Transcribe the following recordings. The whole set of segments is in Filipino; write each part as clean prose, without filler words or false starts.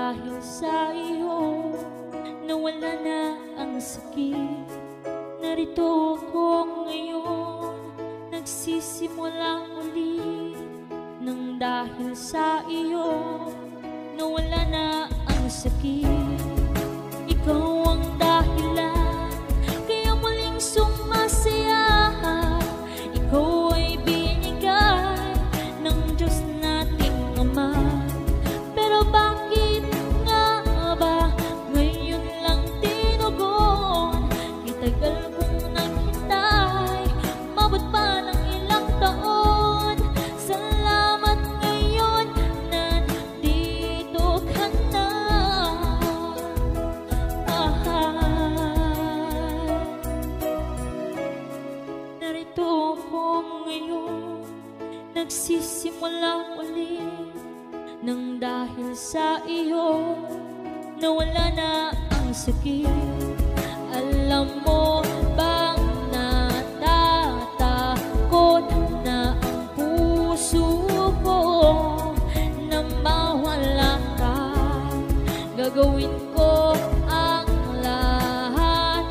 dahil sa iyo nawala na ang sakit. Narito ako ngayon, nagsisimula ulit. Nang dahil sa iyo nawala na ang sakit. Ikaw ang dahilan kaya muling sumasaya. Ikaw ay binigay ng Diyos nating Ama. Pero bakit nga ba ngayon lang tinugon? Kitagal kong naghintay, umabot pa ng ilang taon. Salamat ngayon, nandito ka na. Narito ako ngayon, nagsisimula ulit. Nang dahil sa iyo nawala na ang sakit. Alam mo bang natatakot na ang puso ko na mawala ka? Gagawin ko ang lahat,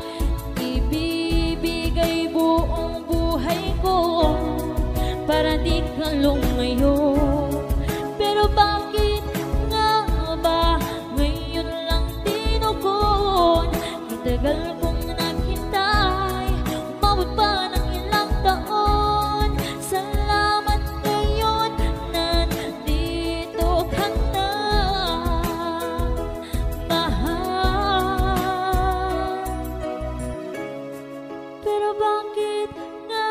ibibigay buong buhay ko para di ka lumayo. Pero bakit nga ba ngayon lang tinugon? Itagal kong naghintay, umabot pa ng ilang taon. Salamat ngayon, nandito ka na, mahal. Pero bakit nga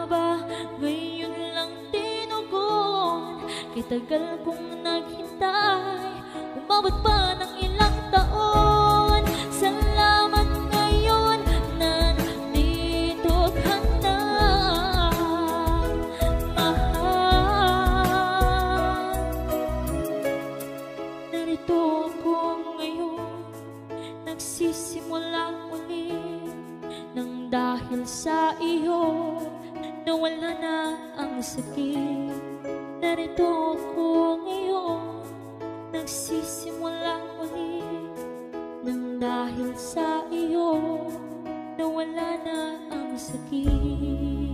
ba ngayon lang tinugon? Kitagal kong naghintay, umabot pa ng ilang taon. Salamat ngayon, nandito ka na, mahal. Narito ako ngayon, nagsisimula ulit. Nang dahil sa iyo nawala na ang sakit. Narito ako ngayon, nagsisimula ulit. Nang dahil sa iyo nawala na ang sakit.